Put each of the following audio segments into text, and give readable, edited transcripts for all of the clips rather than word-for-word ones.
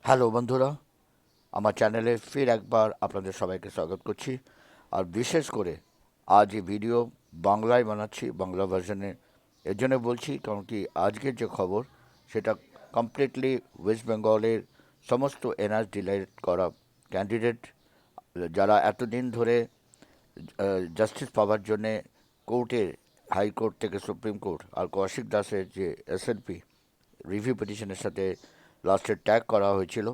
Hello বন্ধুরা, আমার চ্যানেলে ফির একবার আপনাদের সবাইকে স্বাগত করছি। আর বিশেষ করে আজ এই ভিডিও বাংলায় বানাচ্ছি, বাংলা ভার্সনে। এর জন্য বলছি কারণ কি আজকের যে খবর সেটা কমপ্লিটলি ওয়েস্ট বেঙ্গলের সমস্ত এনআরসি ডিলাইট করা ক্যান্ডিডেট যারা এতদিন ধরে জাস্টিস পাওয়ার জন্যে কোর্টে, হাইকোর্ট থেকে সুপ্রিম কোর্ট আর কৌশিক দাসের যে এসএলপি রিভিউ পিটিশনের সাথে লাস্টে ট্যাগ করা হয়েছিল,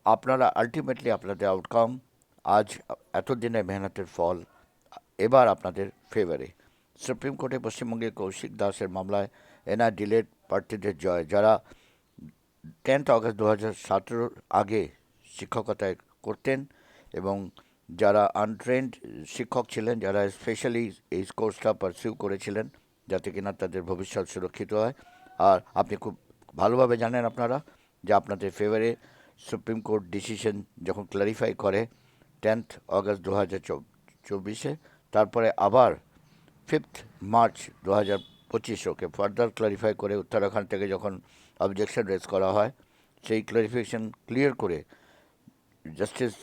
আপনারা আলটিমেটলি আপনাদের আউটকাম আজ এতদিনের মেহনতের ফল এবার আপনাদের ফেভারে। সুপ্রিম কোর্টে পশ্চিমবঙ্গে কৌশিক দাসের মামলায় এনআর ডিলেট প্রার্থীদের জয়, যারা 10 অগস্ট 2017 আগে শিক্ষকতায় করতেন এবং যারা আনট্রেন্ড শিক্ষক ছিলেন, যারা স্পেশালি এই কোর্সটা পারসিউ করেছিলেন যাতে কিনা তাদের ভবিষ্যৎ সুরক্ষিত হয়। আর আপনি খুব ভালোভাবে জানেন আপনারা যে আপনাদের ফেভারে সুপ্রিম কোর্ট ডিসিশন যখন ক্লারিফাই করে 10 অগস্ট 2024, তারপরে আবার 5 মার্চ 2025 ওকে ফার্দার ক্লারিফাই করে উত্তরাখণ্ড থেকে যখন অবজেকশন রেজ করা হয়, সেই ক্লারিফিকেশন ক্লিয়ার করে জাস্টিস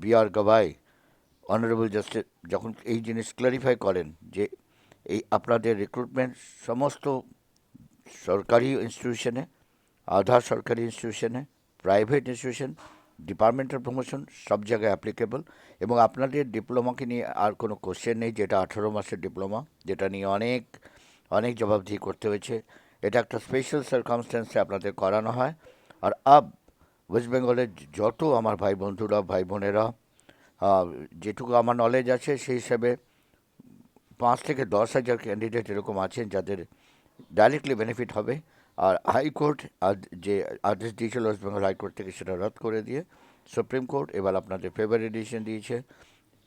বি আর গাভাই, অনারেবল জাস্টিস, যখন এই জিনিস ক্লারিফাই করেন যে এই আপনাদের রিক্রুটমেন্ট সমস্ত সরকারি ইনস্টিটিউশনে, আধা সরকারি ইনস্টিটিউশনে, প্রাইভেট ইনস্টিটিউশন, ডিপার্টমেন্টাল প্রমোশন সব জায়গায় অ্যাপ্লিকেবল, এবং আপনাদের ডিপ্লোমাকে নিয়ে আর কোনো কোশ্চেন নেই, যেটা 18 মাসের ডিপ্লোমা, যেটা নিয়ে অনেক অনেক জবাবদিহি করতে হয়েছে। এটা একটা স্পেশাল সার্কামস্ট্যান্সে আপনাদের করানো হয়। আর ওয়েস্ট বেঙ্গলের যত আমার ভাই বন্ধুরা, ভাই বোনেরা, যেটুকু আমার নলেজ আছে সেই হিসাবে 5 থেকে 10 হাজার ক্যান্ডিডেট এরকম আছেন যাদের ডাইরেক্টলি বেনিফিট হবে। আর হাইকোর্ট যে আদেশ দিয়েছিল ওয়েস্ট বেঙ্গল হাইকোর্ট থেকে, সেটা রদ করে দিয়ে সুপ্রিম কোর্ট এবার আপনাদের ফেভারি ডিসিশন দিয়েছে।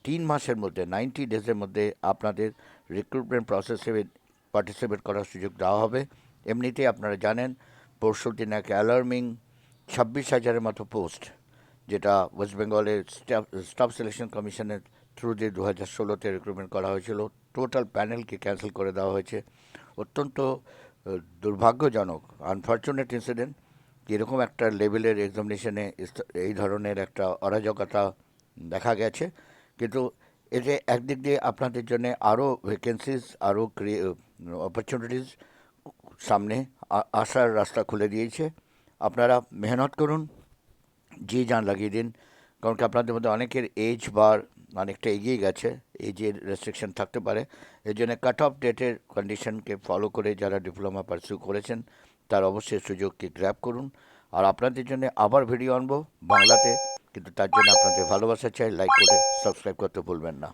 3 মাসের মধ্যে, 90 ডেজের মধ্যে আপনাদের রিক্রুটমেন্ট প্রসেসে পার্টিসিপেট করার সুযোগ দেওয়া হবে। এমনিতেই আপনারা জানেন পরশু দিন এক অ্যালার্মিং 26 হাজারের মতো পোস্ট, যেটা ওয়েস্ট বেঙ্গলের স্টাফ সিলেকশন কমিশনের থ্রু দিয়ে 2016-তে রিক্রুটমেন্ট করা হয়েছিল, টোটাল প্যানেলকে ক্যান্সেল করে দেওয়া হয়েছে। অত্যন্ত দুর্ভাগ্যজনক, আনফর্চুনেট ইনসিডেন্ট। এরকম একটা লেভেলের এক্সামিনেশনে এই ধরনের একটা অরাজকতা দেখা গেছে। কিন্তু এতে একদিক দিয়ে আপনাদের জন্য আরও ভ্যাকেন্সিজ, আরও অপরচুনিটিস সামনে আসার রাস্তা খুলে দিয়েছে। আপনারা মেহনত করুন, জি জান লাগিয়ে দিন, কারণ কি আপনাদের মধ্যে অনেকের এজ বার অনেকটা এগিয়ে গেছে, এজের রেস্ট্রিকশন থাকতে পারে। এই জন্য কাট অফ ডেটের কন্ডিশনকে ফলো করে যারা ডিপ্লোমা পারসিউ করেছেন তার অবশ্যই সুযোগকে গ্র্যাব করুন। আর আপনাদের জন্য আবার ভিডিও আনবো বাংলাতে, কিন্তু তার জন্য আপনাদের ভালোবাসা চাই। লাইক করে সাবস্ক্রাইব করতে ভুলবেন না।